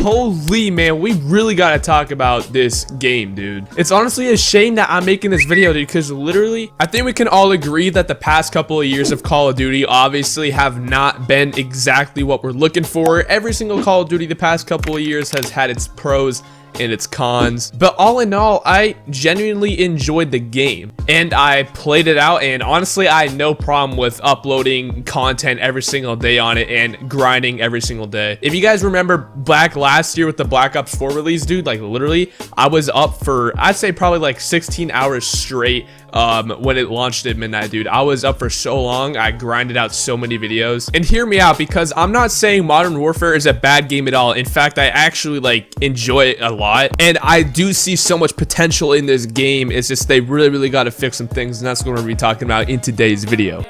holy man, we really gotta talk about this game, dude. It's honestly a shame that I'm making this video, dude, because literally, I think we can all agree that the past couple of years of Call of Duty obviously have not been exactly what we're looking for. Every single Call of Duty the past couple of years has had its pros and its cons, but all in all, I genuinely enjoyed the game and I played it out, and honestly I had no problem with uploading content every single day on it and grinding every single day. If you guys remember back last year with the Black Ops 4 release, dude, like literally I was up for, I'd say probably like 16 hours straight when it launched at midnight, dude. I was up for so long. I grinded out so many videos. And hear me out, because I'm not saying Modern Warfare is a bad game at all. In fact, I actually like enjoy it a lot, and I do see so much potential in this game. It's just they really got to fix some things, and that's what we're gonna be talking about in today's video.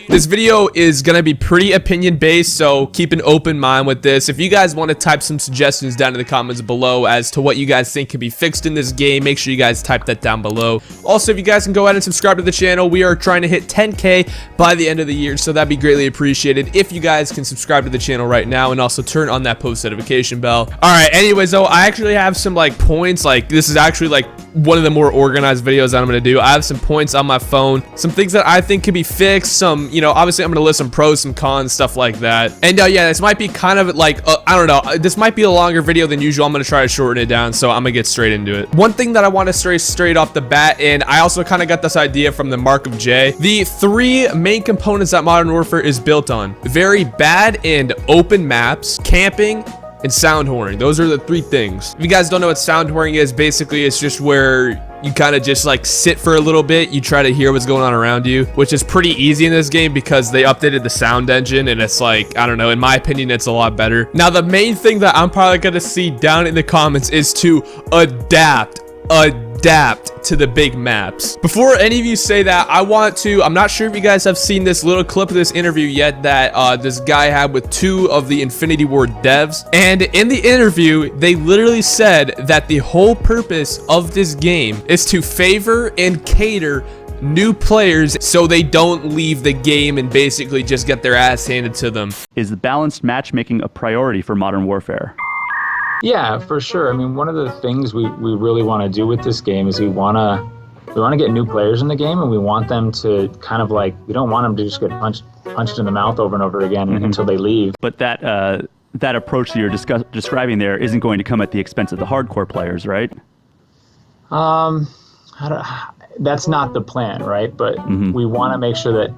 This video is gonna be pretty opinion based, so keep an open mind with this. If you guys want to type some suggestions down in the comments below as to what you guys think can be fixed in this game, make sure you guys type that down below. Also, if you guys can go ahead and subscribe to the channel, we are trying to hit 10K by the end of the year, so that'd be greatly appreciated if you guys can subscribe to the channel right now and also turn on that post notification bell. All right, anyways though, I actually have some like points. Like this is actually like one of the more organized videos that I'm gonna do. I have some points on my phone, some things that I think can be fixed, some, you know, obviously I'm gonna list some pros, some cons, stuff like that. And yeah, this might be kind of like I don't know, this might be a longer video than usual. I'm gonna try to shorten it down, so I'm gonna get straight into it. One thing that I want to say straight off the bat, and I also kind of got this idea from the Mark of J, the three main components that Modern Warfare is built on: very bad and open maps, camping, and sound whoring. Those are the three things. If you guys don't know what sound whoring is, basically it's just where you kind of just like sit for a little bit, you try to hear what's going on around you, which is pretty easy in this game because they updated the sound engine, and it's like, I don't know, in my opinion it's a lot better. Now the main thing that I'm probably gonna see down in the comments is to adapt to the big maps. Before any of you say that, I'm not sure if you guys have seen this little clip of this interview yet that this guy had with two of the Infinity Ward devs, and in the interview they literally said that the whole purpose of this game is to favor and cater new players so they don't leave the game and basically just get their ass handed to them. Is the balanced matchmaking a priority for Modern Warfare? Yeah, for sure. I mean, one of the things we really want to do with this game is we want to get new players in the game, and we want them to kind of like, we don't want them to just get punched in the mouth over and over again until they leave. But that approach that you're describing there isn't going to come at the expense of the hardcore players, right? That's not the plan, right? But we want to make sure that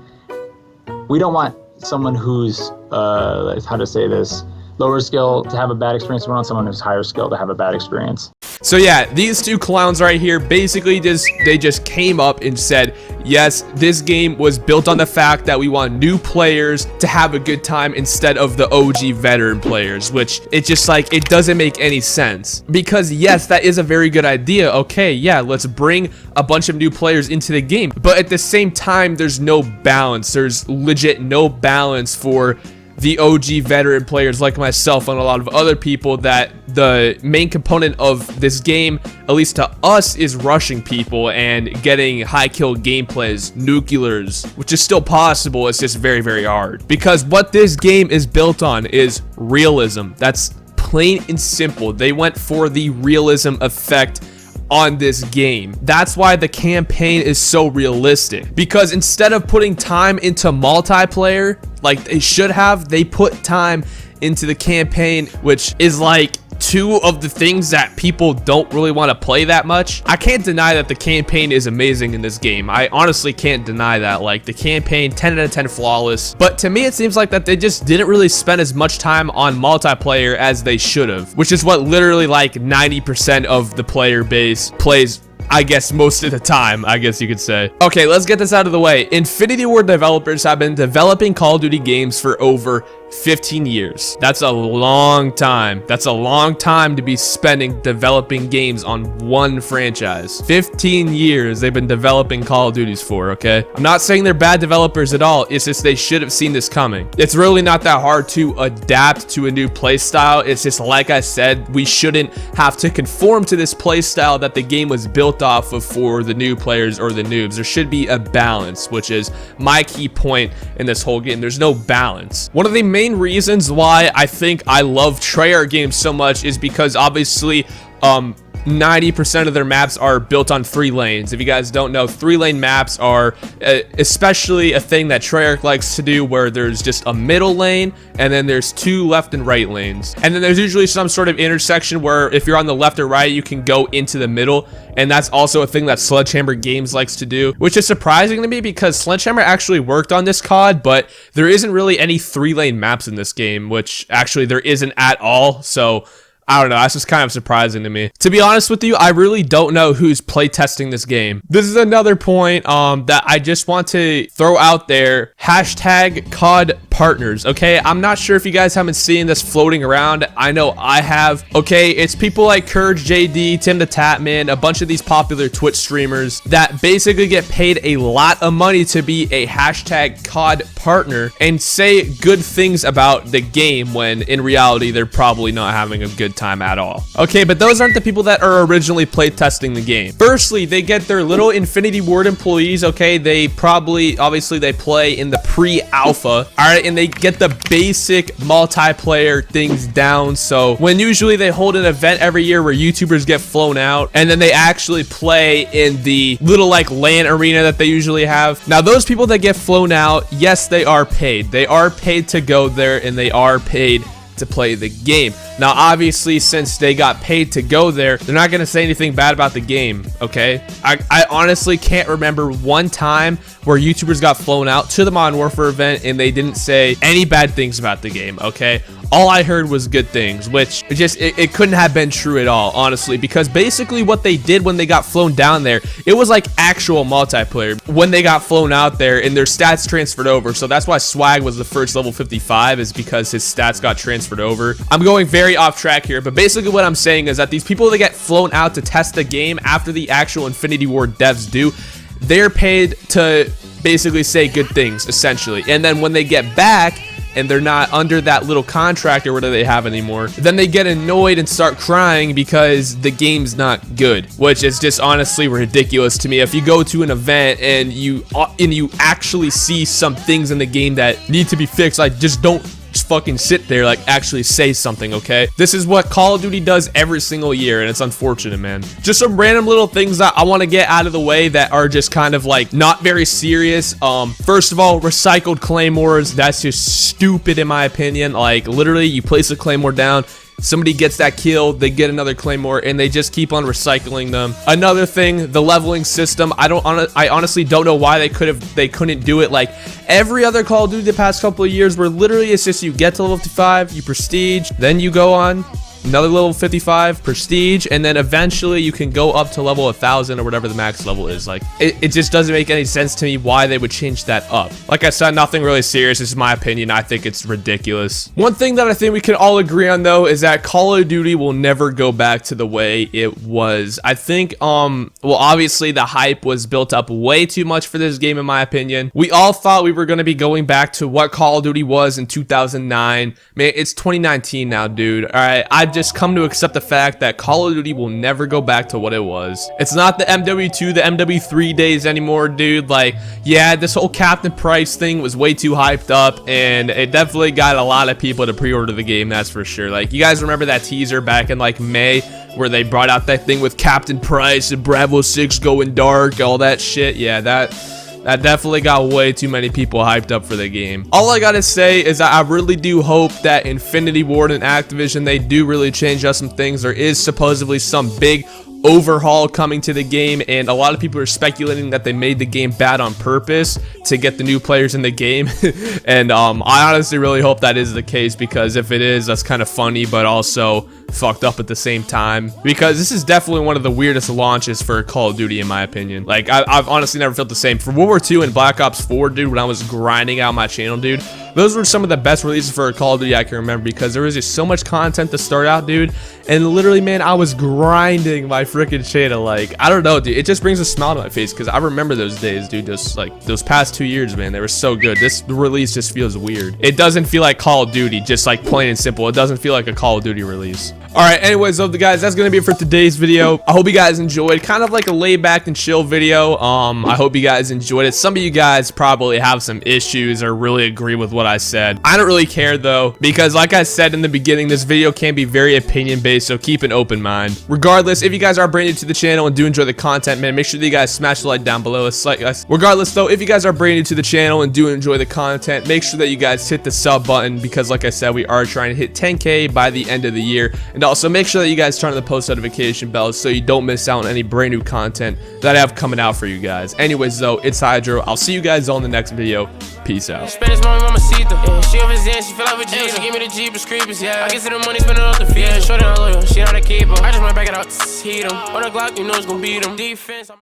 we don't want someone who's how to say this, lower skill to have a bad experience. We want someone who's higher skill to have a bad experience. So yeah, these two clowns right here basically they just came up and said, yes, this game was built on the fact that we want new players to have a good time instead of the OG veteran players, which it just like, it doesn't make any sense. Because yes, that is a very good idea. Okay, yeah, let's bring a bunch of new players into the game, but at the same time there's no balance. There's legit no balance for the OG veteran players like myself and a lot of other people, that the main component of this game, at least to us, is rushing people and getting high kill gameplays, nuclears, which is still possible. It's just very hard, because what this game is built on is realism. That's plain and simple. They went for the realism effect on this game. That's why the campaign is so realistic, because instead of putting time into multiplayer like they should have, they put time into the campaign, which is like two of the things that people don't really want to play that much. I can't deny that the campaign is amazing in this game. I honestly can't deny that. Like, the campaign, 10 out of 10 flawless. But to me, it seems like that they just didn't really spend as much time on multiplayer as they should have, which is what literally like 90% of the player base plays, I guess, most of the time, I guess you could say. Okay, let's get this out of the way. Infinity Ward developers have been developing Call of Duty games for over 15 years. That's a long time. That's a long time to be spending developing games on one franchise. 15 years they've been developing Call of Duties for, okay? I'm not saying they're bad developers at all. It's just they should have seen this coming. It's really not that hard to adapt to a new play style. It's just, like I said, we shouldn't have to conform to this play style that the game was built off of for the new players or the noobs. There should be a balance, which is my key point in this whole game. There's no balance. One of the main reasons why I think I love Treyarch games so much is because obviously 90% of their maps are built on 3 lanes. If you guys don't know, 3-lane maps are especially a thing that Treyarch likes to do, where there's just a middle lane and then there's 2 left and right lanes. And then there's usually some sort of intersection where if you're on the left or right, you can go into the middle. And that's also a thing that Sledgehammer Games likes to do, which is surprising to me because Sledgehammer actually worked on this COD, but there isn't really any 3-lane maps in this game, which actually there isn't at all. So I don't know, that's just kind of surprising to me. To be honest with you, I really don't know who's playtesting this game. This is another point that I just want to throw out there. Hashtag COD partners, okay? I'm not sure if you guys haven't seen this floating around. I know I have. Okay, it's people like Courage JD, Tim the Tatman, a bunch of these popular Twitch streamers that basically get paid a lot of money to be a hashtag COD partner and say good things about the game when in reality they're probably not having a good time at all. Okay, but those aren't the people that are originally playtesting the game. Firstly, they get their little Infinity Ward employees, okay? They probably, obviously they play in the pre-alpha, all right? And they get the basic multiplayer things down. So when usually they hold an event every year where YouTubers get flown out and then they actually play in the little like LAN arena that they usually have. Now those people that get flown out, yes, they are paid. They are paid to go there and they are paid to play the game. Now obviously since they got paid to go there, they're not going to say anything bad about the game, okay? I honestly can't remember one time where YouTubers got flown out to the Modern Warfare event and they didn't say any bad things about the game, okay? All I heard was good things, which it couldn't have been true at all, honestly, because basically what they did when they got flown down there, it was like actual multiplayer when they got flown out there and their stats transferred over. So that's why Swag was the first level 55, is because his stats got transferred over. I'm going very off track here, but basically what I'm saying is that these people that get flown out to test the game after the actual Infinity Ward devs do, they're paid to basically say good things, essentially. And then when they get back and they're not under that little contract or whatever they have anymore, then they get annoyed and start crying because the game's not good, which is just honestly ridiculous to me. If you go to an event and you actually see some things in the game that need to be fixed, like just don't just fucking sit there, like actually say something, okay? This is what Call of Duty does every single year, and it's unfortunate, man. Just some random little things that I want to get out of the way that are just kind of like not very serious. First of all, recycled claymores, that's just stupid in my opinion. Like literally you place a claymore down, somebody gets that kill, they get another claymore, and they just keep on recycling them. Another thing, the leveling system. I honestly don't know why they couldn't do it like every other Call of Duty the past couple of years, where literally it's just you get to level 55, you prestige, then you go on another level 55 prestige, and then eventually you can go up to level 1000 or whatever the max level is. Like it just doesn't make any sense to me why they would change that up. Like I said, nothing really serious. This is my opinion. I think it's ridiculous. One thing that I think we can all agree on though is that Call of Duty will never go back to the way it was. I think well, obviously the hype was built up way too much for this game in my opinion. We all thought we were going to be going back to what Call of Duty was in 2009. Man, it's 2019 now, dude. All right, I've just come to accept the fact that Call of Duty will never go back to what it was. It's not the MW2, the MW3 days anymore, dude. Like, yeah, this whole Captain Price thing was way too hyped up, and it definitely got a lot of people to pre-order the game, that's for sure. Like, you guys remember that teaser back in like May where they brought out that thing with Captain Price and Bravo 6 going dark, all that shit? Yeah, that definitely got way too many people hyped up for the game. All I gotta say is that I really do hope that Infinity Ward and Activision, they do really change up some things. There is supposedly some big overhaul coming to the game, and a lot of people are speculating that they made the game bad on purpose to get the new players in the game. And I honestly really hope that is the case, because if it is, that's kind of funny, but also fucked up at the same time, because this is definitely one of the weirdest launches for Call of Duty in my opinion. Like I've honestly never felt the same. For World War II and Black Ops 4, dude, when I was grinding out my channel, dude, those were some of the best releases for Call of Duty I can remember, because there was just so much content to start out, dude. And literally, man, I was grinding my freaking channel. Like, I don't know, dude. It just brings a smile to my face because I remember those days, dude. Just like those past 2 years, man, they were so good. This release just feels weird. It doesn't feel like Call of Duty, just like plain and simple. It doesn't feel like a Call of Duty release. All right, anyways, so guys, that's gonna be it for today's video. I hope you guys enjoyed. Kind of like a laid back and chill video. I hope you guys enjoyed it. Some of you guys probably have some issues or really agree with what I said. I don't really care though, because like I said in the beginning, this video can be very opinion based, so keep an open mind. Regardless, if you guys are brand new to the channel and do enjoy the content, man, make sure that you guys smash the like down below. Regardless though, if you guys are brand new to the channel and do enjoy the content, make sure that you guys hit the sub button, because like I said, we are trying to hit 10K by the end of the year. And also make sure that you guys turn on the post notification bells so you don't miss out on any brand new content that I have coming out for you guys. Anyways though, it's Hydro. I'll see you guys on the next video. Peace out. Spanish mama, yeah, she over Zen, she feel like Vegeta. She give me the Jeepers creepers, yeah. I get to the money, spend it off the feet. Yeah, short and loyal, she not a keeper. I just went back it out, heat 'em. On the Glock, you know it's gonna beat 'em. Defense.